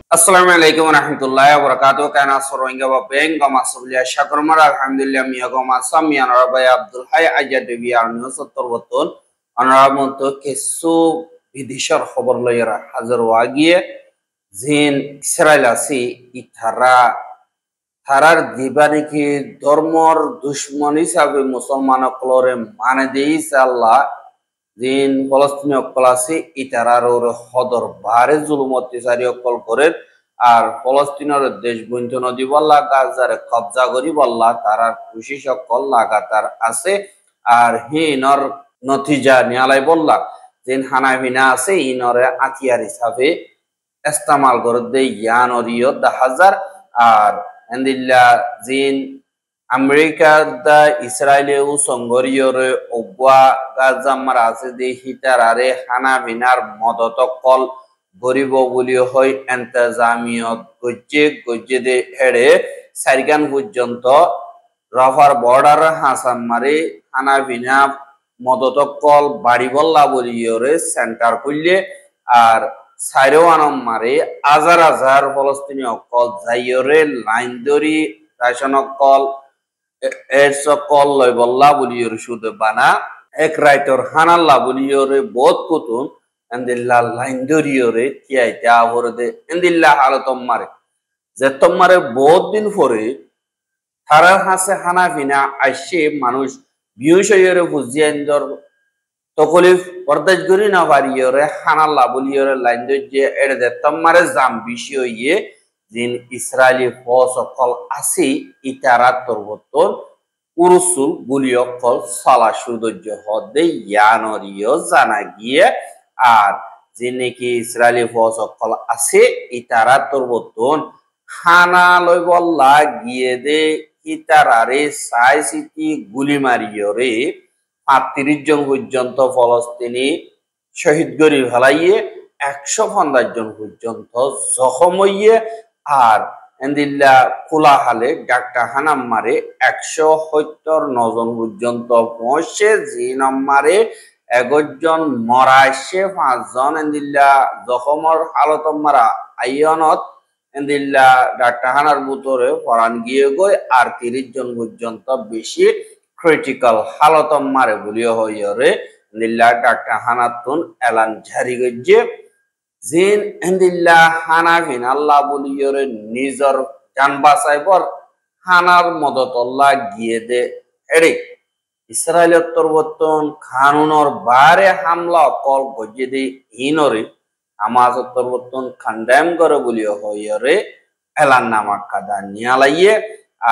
Assalamu alaikum warahmatullahi wabarakatuh. Kana soronga ba benga masuliya shakrumar alhamdulillah miyago masam yan rabaya Abdul Hay aja devi arniyo sottor botton anaramonto kesu bidishar খবর লইরা হাজার ওয়াগিয়ে জিন Israel আছে থারার দিবানিকি ধর্মর দুশ্মন হিসাবে মুসলমান অকলরে মানে দিয়েছে আল্লাহ দিন ফলস্তিনি অকল আছে ইতারার ওর হদর বারে জুলুমত ইসারি অকল করে আর ফলস্তিনের দেশ বন্ধু নদী বল্লা গাজারে কবজা করি বল্লা তারার খুশি সকল লাগাতার আছে আর হিনর নতিজা নিয়ালাই বললা যেন হানাভিনা আছে ইনরে আতিয়ার হিসাবে ইস্তেমাল করে দেয় ইয়ানরিয় 10,000 আর এন্দিল্লা জিন আমেরিকা দা ইসরায়েলেও সংঘরিয়রে অগবা গাজামার আছে দে হিতারারে হানাভিনার মদত কল গরিব বলি হয় এন্তেজামিয়ত গজ্জে দে হেড়ে সারিগান পর্যন্ত রফার বর্ডার হাসান মারে হানাভিনা মদত কল বাড়ি বল্লা বলিয়রে সেন্টার করলে আর সাইরোয়ানম মারে হাজার হাজার ফলস্তিনি অকল যাইয়রে লাইন দরি রাশন অকল এর সকল লয় বল্লা বলিয়র শুধু বানা এক রাইটর হানাল্লা বলিয়রে বোধ কুতুন এন্দিল্লা লাইন দরিয়রে তিয়াইতে আবরে দে এন্দিল্লা হালতম মারে যে তোমারে বহুত দিন পরে তারার হাসে হানাফিনা আইসে মানুষ বিউষয়রে বুঝিয়ান্দর তকলিফ বরদাস্ত করি না পারিয়রে হানাল্লা বলিয়রে লাইন দরিয়ে এড়ে দে তোমারে জাম বিষয়ে জিন ইসরায়েলি ফৌজ সকল আছে ইতারা তরবতন উরুসুল গুলি অকল সালা সৌন্দর্য হদে ইয়ানরিয় জানা গিয়ে আর যে নাকি ইসরায়েলি ফৌজ সকল আছে ইতারা তরবতন হানা লই বল্লা গিয়ে দে ইতারারে সাই সিটি গুলি মারিয়রে ৩৫ জন পর্যন্ত ফলস্তিনি শহীদ গরি ফেলাইয়ে ১৫০ জন পর্যন্ত জখম হইয়ে আর এন্দিল্লা কোলাহালে ডাক্তার হানাম মারে ১৭৯ জন পর্যন্ত পৌঁছে জিনম মারে ১১ জন মরাইছে ৫ জন এন্দিল্লা জখমর হালত মারা আইয়নত এন্দিল্লা ডাক্তার হানার ভিতরে পরান গিয়ে গই আর ৩০ জন পর্যন্ত বেশি ক্রিটিক্যাল হালত মারে বলিও হইরে এন্দিল্লা ডাক্তার হানাতুন এলান জারি গজ্জে জিন এন্দিল্লা হানাফিন আল্লাহ বলিয়রে নিজর জান বাঁচাইবর হানার মদত আল্লাহ গিয়ে দে এড়ে ইসরায়েলের তরবতন খানুনর বারে হামলা কল গজে দে ইনরে আমাজ তরবতন খান্ডাম করে বলিও হইরে এলান নামা কাদা নিয়ালাইয়ে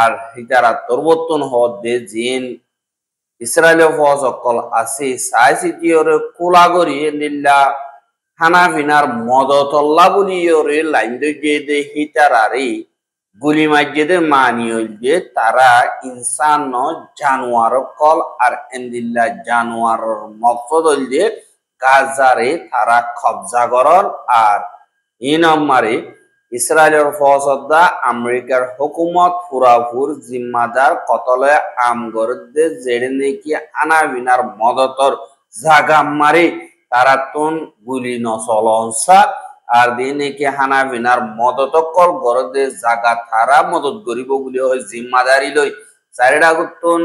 আর হিতারা তরবতন হদ দে জিন ইসরায়েলের ফৌজ সকল আছে সাইসিটিয়রে কোলাগরি এন্দিল্লা হানাফিনার মদতল্লা বলিয়রে লাইন দিয়ে দে হিতারারে গুলি মাইজে মানি হইলে তারা ইনসান জানোয়ার কল আর এন্দিল্লা জানোয়ারের মকসদ হইলে গাজারে তারা কবজা করন আর ইনমারে ইসরায়েলের ফৌজদা আমেরিকার হুকুমত পুরাপুর জিম্মাদার কতলে আমগরদে জেড়ে নাকি হানাফিনার মদতর জাগা মারে তারা তুন গুলি নচলসা আর দিনে কি হানাফিনার মদত কল গরদে জাগা তারা মদত করিব বলি হয় জিম্মাদারি লই চারিটা গুতুন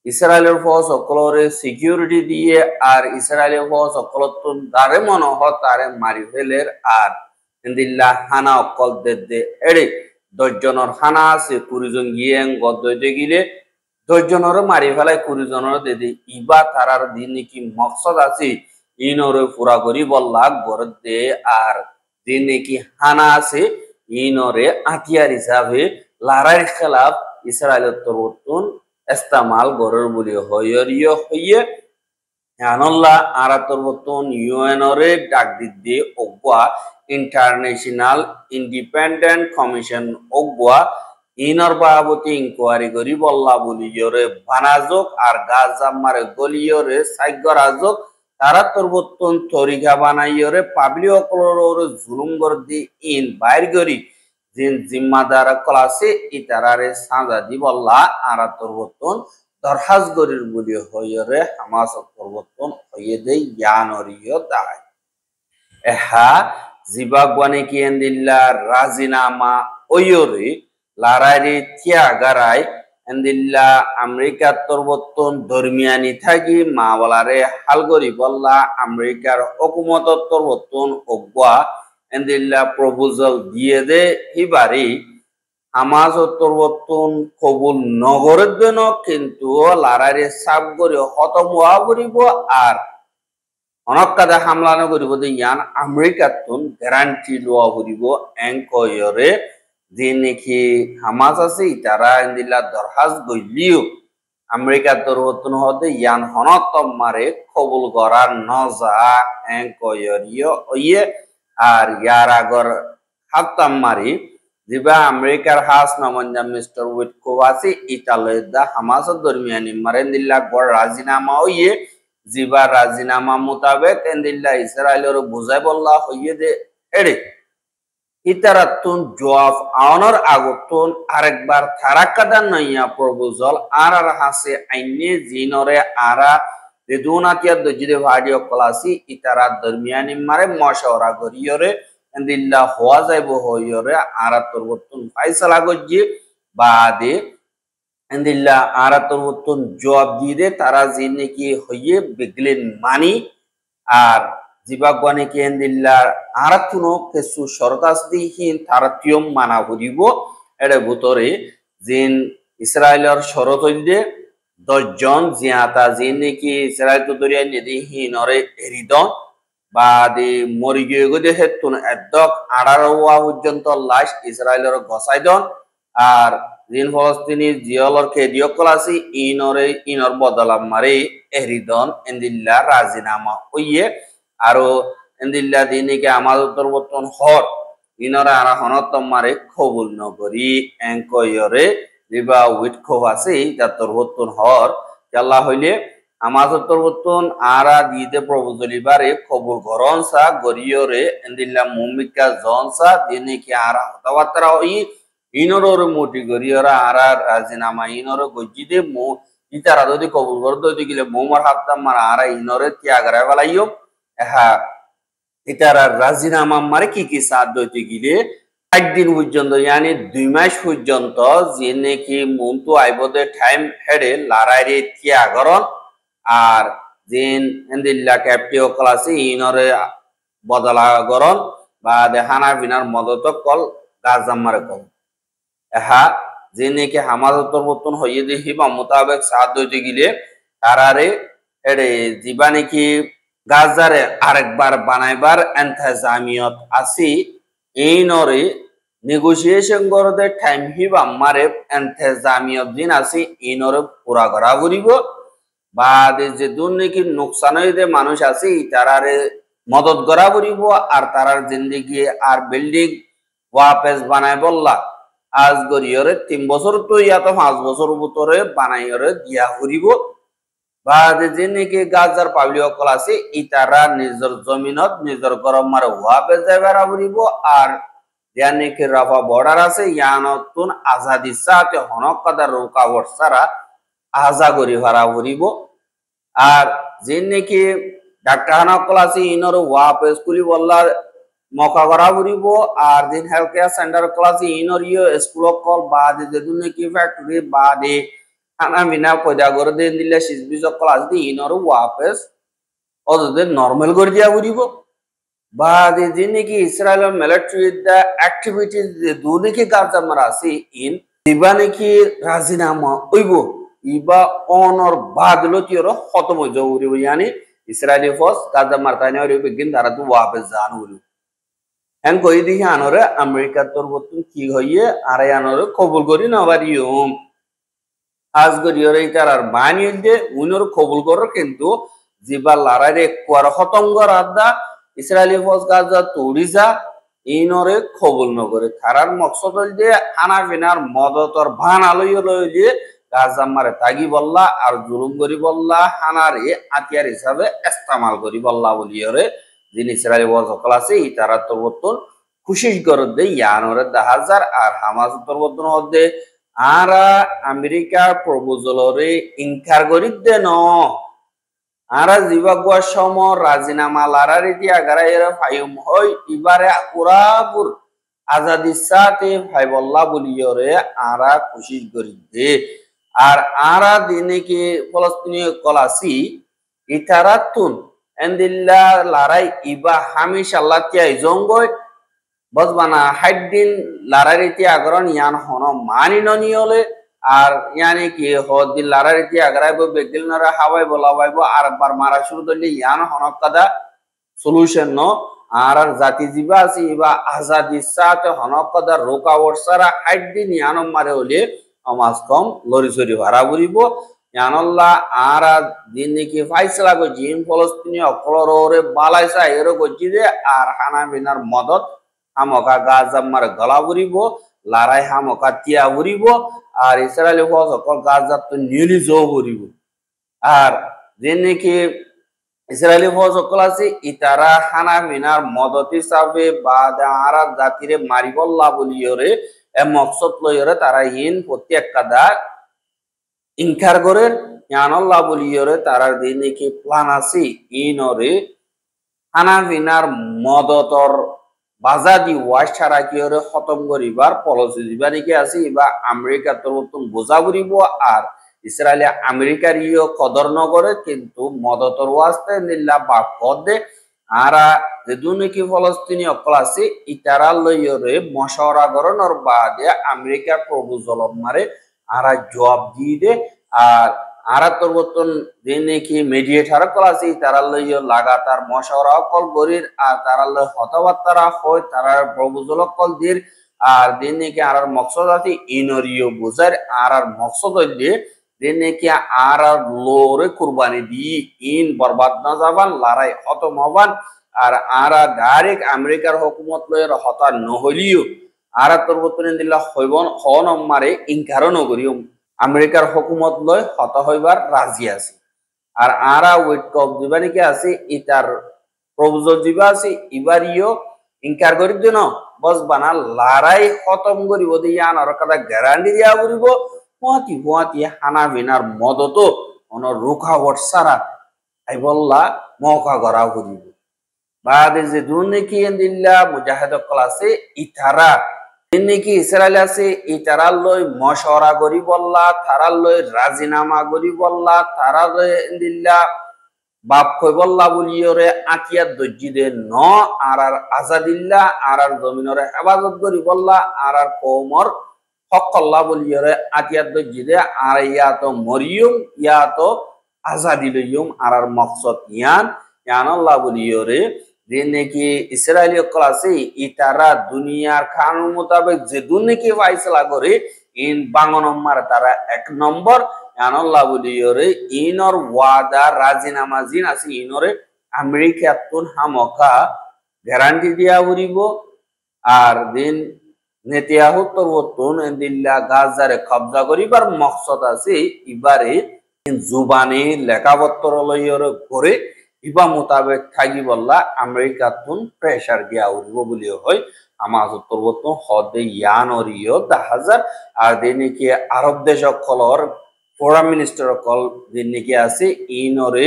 ইসরায়েলের ফৌজ সকলরে সিকিউরিটি দিয়ে আর ইসরায়েলের ফৌজ সকলতুন দারে মনে হ তারে মারি ফেলের আর ইন্দিল্লা হানা অকল দে এড়ে ১০ জনের হানা আছে ২০ জন গিয়ে গদ্দইতে গিলে ১০ জনের মারি ফেলায় ২০ জনের দে ইবা তারার দিন কি মকসদ আছে ইনরে পুরা করি বল্লা গরদে আর দিন কি হানা আছে ইনরে আতিয়ার হিসাবে লড়াইয়ের খেলাফ ইসরায়েলের তরবতন ইস্তেমাল গরর বলি হইয় হইয়ে আনল্লাহ আরা তরবতন ইউএনরে ডাক দিতে অগবা ইন্টারন্যাশনাল ইন্ডিপেন্ডেন্ট কমিশন অগবা ইনর বাবতি ইনকোয়ারি করি বল্লা বলি জরে বানাজক আর গাজা মারে গলিয়রে সাইগরাজক তারা তরবতন তরিকা বানাইয়রে পাবলি অকলরে জুলুম গর দি ইন বাইর গরি জিন জিম্মাদার ক্লাসে ইতারারে সাজা দি বল্লা আরা তরবতন দরহাজ গরির বলি হইরে হামাস তরবতন হইয়ে দে ইয়ানরিয় দায় এহা জিবাগওয়ানি কি এন্দিল্লা রাজিনামা ওয়রে লারারি তিয়াগারাই এন্দিল্লা আমেরিকার তরবতন দরমিয়ানি থাকি মাওলারে হালগরি বল্লা আমেরিকার হকুমতর তরবতন অগুয়া এন্দিল্লা প্রপোজাল দিয়ে দে হিবারি হামাজ তরবতন কবুল নগরের জন্য কিন্তু লারারি সাব গরি হতম হওয়া করিব আর অনকাদা হামলা নগরিব যে ইয়ান আমেরিকাতুন গ্যারান্টি লোয়া করিব এঙ্কয়রে যে নাকি হামাজ আছে তারা ইন্দিল্লা দরহাজ গইলিও আমেরিকা তরবতন হতে ইয়ান হনতম মারে কবুল করার নজা এঙ্কয়রিয় ওয়ে আর ইয়ার আগর হাত্তাম মারি জিবা আমেরিকার হাস নমঞ্জা মিস্টার উইটকো আছে ইতালয়দা হামাজ দরমিয়ানি মারেন্দিল্লা গড় রাজিনামা ওয়ে জিবা রাজিনামা মোতাবেক এন্দিল্লা ইসরায়েলের বুঝাই বল্লা হইয়ে দে এড়ে ইতারাতুন জবাব আওয়ানোর আগতুন আরেকবার থারাকাদান নইয়া প্রপোজাল আর হাসে আইনে জিনরে আরা রেদুনাতিয়া দজিদে ভাডিও ক্লাসি ইতারা দরমিয়ানি মারে মশাওরা গরিয়রে এন্দিল্লা হওয়া যাইব হইয়রে আরা তরবতুন ফাইসালা গজ্জি বাদে এন্দিল্লা আরা তরবতুন জবাব দিয়ে তারা যে নাকি হইয়ে বিগলেন মানি আর জিবাগওয়ানি কে এন্দিল্লা আরা তুনো কেসু শরতাসদিহীন তারাতিয়ম মানা হরিব এর ভিতরে জিন ইসরায়েলের শরত হইলে 10 জন জিয়াতা যে নাকি ইসরায়েল তো দরিয়া নিদিহীন অরে এরিদন বাদে মরি গিয়ে গদে হেতুন একদক 18 পর্যন্ত লাশ ইসরায়েলের গসাইদন আর জিন ফলস্তিনি জিয়লর খেদিয়কল আছে ইনর বদলাম মারে এরিদন এন্দিল্লা রাজিনামা ওইয়ে আরো এন্দিল্লা দিনিকে আমাদের তরবতন হর ইনরা আরা হনতম মারে কবুল নগরী এঙ্কয়রে লিবা উইটকো আছে যা তরবতন হর জাল্লা হইলে আমাদের তরবতন আরা দিতে প্রভুজলিবারে কবুল গরন সা গরিয়রে এন্দিল্লা মুমিকা জনসা দিনিকে আরা হতাবাত্রা হই ইনর মোটি গরিয়রা আরা রাজিনামা ইনর গজ্জিদে মু ইতারা যদি কবুল গর দই গিলে মোমর হাততাম মারা আরা ইনরে ত্যাগরা বালাইও হ্যাঁ ইতারা রাজিনামা মারে কি সাথ দইতে গিলে 8 দিন পর্যন্ত ইয়ানি 2 মাস পর্যন্ত যে নাকি মন্তু আইবদে টাইম হেডে লারাইরে ত্যাগরন আর জিন এন্দিল্লা ক্যাপটিও ক্লাসে ইনরে বদলা গরন বা দেহানা বিনার মদত কল গাজাম মারে কল এহা যে নাকি হামাজ তরবতন হইয়ে দেহিবা মোতাবেক সাথ দইতে গিলে তারারে এড়ে জিবা নাকি গাজারে আরেকবার বানাইবার এন্তেজামিয়ত আসি এই নরে নেগোসিয়েশন করতে টাইম হিবা মারে এন্তেজামিয়ত দিন আসি এই নরে পুরা করা করিব বাদে যে দুন নাকি নোকসান হইতে মানুষ আসি তারারে মদত করা করিব আর তারার জিন্দেগি আর বিল্ডিং ওয়াপেস বানাই বললা আজ গরিয়রে 3 বছর তো ইয়া তো 5 বছর ভিতরে বানাইরে দিয়া করিব বাদে যে নাকি গাজার পাবলিক অকল আছে ইতারা নিজের জমিনত নিজের গরম মারে ওয়াপেস যাইবার করিব আর যা নাকি রাফা বর্ডার আছে ইয়ানতুন আজাদি সাথে হনকাদার রুকাওয়াট সারা আজা করি ভাড়া করিব আর যে নাকি ডাক্তার হানকল আছে ইনর ওয়াপেস কুলি বললার মকা করা করিব আর দিন হেলথ কেয়ার সেন্টার ক্লাস ইনর ইয়ে স্কুল কল বাদে যেদুন নাকি ফ্যাক্টরি বাদে খানা বিনা পয়দা করে দিন দিলে সিসবিজ ক্লাস দি ইনর ওয়াপেস ওদের নরমাল করে দিয়া করিব বাদে যে নাকি ইসরায়েলের মিলিটারি দা অ্যাক্টিভিটিস দুদিকে গাজা মারা আছে ইন ইবা নাকি রাজিনামা ওইব ইবা অনর বাদলো তিয়র খতম হয়ে যাও করিব ইয়ানি ইসরায়েলি ফোর্স গাজা মারতানি ওর বিগিন তারা তো ওয়াপেস জান করিব এন কই দিহি আনরে আমেরিকা তরবতুন কি হইয়ে আর আনরে কবুল করি না বারিয়ম আজ গরিয়রে তার বানিয়ে দে উনর কবুল কর কিন্তু জিবা লারারে কোয়ার খতম কর আদা ইসরায়েলি ফৌজ গাজা তুড়িজা ইনরে কবুল নগরে তারার মকসদ হল যে খানা পিনার মদতর ভান আলই লই গাজা মারে তাগি বললা আর জুলুম করি বললা হানারে আতিয়ার হিসাবে ইস্তেমাল করি বললা বলিয়রে যিন ইসরায়েলি ফৌজ সকল আছে তারা তরবতন খুশি করে দে ইয়ানরে 10,000 আর হামাস তরবতন হদে আরা আমেরিকা প্রপোজালরে ইনকার করি দে ন ara jiba gwa somo razinama larariti agara era fayum hoy ibare urabur azadi sate ভাইবল্লা বলিয়রে আরা কোশিশ করি দে আর আরা দিনে কি ফলস্তিনীয় কলাসি ইতারাতুন এন্দিল্লা লারাই ইবা হামিশ আল্লাহ তিয়াই জঙ্গই বজবানা হাইদিন লারারিতি আগরন ইয়ান হন মানি ননিয়লে আর ইয়ানি কি হদিন লারারিতি আগারাইব বেগদিল নরা হাওয়াই বলাবাইব আর একবার মারা শুরু করলে ইয়ান হন কাদা সলিউশন ন আর জাতি জিবা আছে ইবা আজাদি সাতে হন কাদা রোকাওয়াট সারা হাইদিন ইয়ান মারে হলে সমাজ কম লরি সরি ভাড়া বুড়িব ইয়ানল্লাহ আর দিন নাকি ফাইসলা গো জিন ফলস্তিনি অকলরে বালাইসা এরো গজি দে আর হানা বিনার মদত হামকা গাজাম মার গলা বুড়িব লারাই হামকা তিয়া বুড়িব আর ইসরায়েলি ফৌজ অকল গাজাত তো নিলি জো বুড়িব আর দিন নাকি ইসরায়েলি ফৌজ অকল আছে ইতারা হানা বিনার মদত হিসাবে বা আর জাতিরে মারিবল্লা বলিয়রে এ মকসদ লইরে তারা ইন প্রত্যেক কাদা ইনকার করে ইয়ানল্লাহ বলিয়রে তারার দিনে কি প্ল্যান আছে ইনরে হানাফিনার মদতর বাজাদি ওয়াশ ছাড়া কি ওরে খতম করিবার পলিসি দিবারিকে আছে বা আমেরিকা তোর উত্তম বোঝা করিব আর ইসরায়েলে আমেরিকার ইও কদর নগরে কিন্তু মদতর ওয়াস্তে নিল্লা বা পদে আরা যেদুনে কি ফলস্তিনি অকল আছে ইতারা লইয়রে মশওয়ারা করণর বাদে আমেরিকা প্রভু জলম মারে আরা জবাব দিয়ে দে আর আরা তোর বর্তন দিনে কি মিডিয়েটার কল আছে তারা লইয় লাগাতার মশওয়ারা কল গরির আর তারা লই হতবার্তারা হয় তারা প্রভুজল কল দির আর দিনে কি আর মকসদ আছে ইনরিও বুঝার আর মকসদ দিয়ে দিনে কি আর লোরে কুরবানি দি ইন বরবাদ না যাবান লড়াই খতম হবান আর আরা ডাইরেক্ট আমেরিকার হুকুমত লয়ের হতা নহলিও আর তোর বর্তনে দিল্লা হইবন হন মারে ইনকারও নগরিও আমেরিকার হুকুমত লয় হত হইবার রাজি আছে আর আরা ওয়েট কপ দিবা নাকি আছে ইতার প্রভুজল দিবা আছে ইবারিও ইনকার করি দিন বস বানা লড়াই খতম করিব দিয়ান আর কাদা গ্যারান্টি দিয়া করিব পুয়াতি পুয়াতি হানা বিনার মদত অন রুখাওয়াট সারা আইবল্লা মৌকা গড়া করিব বাদে যে দুর্নীতি দিল্লা মুজাহিদ কল আছে ইতারা নাকি ইসরায়েল আছে ইতারা লই মশওয়ারা করি বললা তারা লই রাজিনামা করি বললা তারা লই দিল্লা বাপ কই বললা বলিয়রে আকিয়া দজ্জি দে ন আর আজাদিল্লা আর জমিনরে হেফাজত করি বললা আর কৌমর হকল্লা বলিয়রে আকিয়া দজ্জি দে আর ইয়া তো মরিয়ম ইয়া তো আজাদি লইয়ম আর মকসদ ইয়ান আল্লাহ বলিয়রে নাকি ইসরায়েলি অকল আছে ইতারা দুনিয়ার কানুন মোতাবেক যে দুর্নীতি ফাইসলা করে ইন বাংনম্মার তারা এক নম্বর আল্লাহ বলিয়রে ইনর ওয়াদা রাজিনামা জিন আছে ইনরে আমেরিকা তুন হামকা গ্যারান্টি দিয়া উড়িব আর দিন নেতিয়াহু তরবতুন দিল্লা গাজারে কবজা করিবার মকসদ আছে ইবারে জুবানি লেখাপত্র লইয়রে করে ইবা মোতাবেক থাকি বললা আমেরিকা তুন প্রেসার দিয়া উঠব বলিও হয় আমার উত্তরবর্তন হদে ইয়ান অরিও 10,000 আর দিনে কি আরব দেশ কলর ফোরাম মিনিস্টার কল দিনে কি আছে ইনরে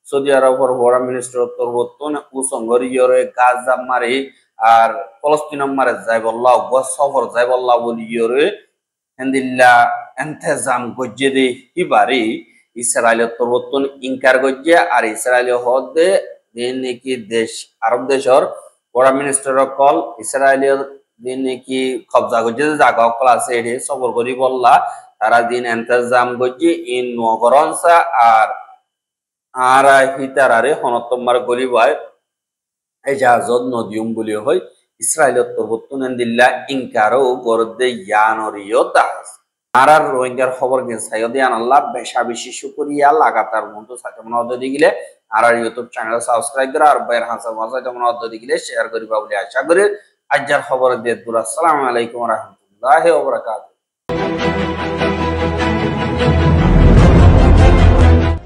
সৌদি আরবের ফোরাম মিনিস্টার উত্তরবর্তন উসঙ্গরিয়রে গাজা মারে আর ফলস্তিন মারে যাই বললা সফর যাই বললা বলিয়রে হেন্দিল্লা এন্তেজাম গজ্জে দে ইবারে ইসরায়েলের তরবর্তন ইনকার গজ্জে আর ইসরায়েল হদে দিন নাকি দেশ আরব দেশের ফোরাম মিনিস্টার কল ইসরায়েলের দিন নাকি কবজা গজ্জে জায়গা কল আছে এডে সফর করি বললা তারা দিন এন্তেজাম গজ্জে ইন নগরনসা আর হিতারারে হনতম্মার গলিবাই এজাজত নদিয়ম বলি হয় ইসরায়েলের তরবর্তন দিল্লা ইনকারও গরদে ইয়ানরিও দাস আর রোহিঙ্গার খবর সাইয়দ আল্লাহ বেশা বেশি শুকরিয়া লাগাতার মতো সাথে মনে হতে দিলে আর ইউটিউব চ্যানেল সাবস্ক্রাইব করে আর বাইর হাসা মজা যেমন হতে দিলে শেয়ার করিবা বলে আশা করি আজকের খবর দিয়ে আসসালামু আলাইকুম ওয়া রাহমাতুল্লাহি ওয়া বারাকাতুহু।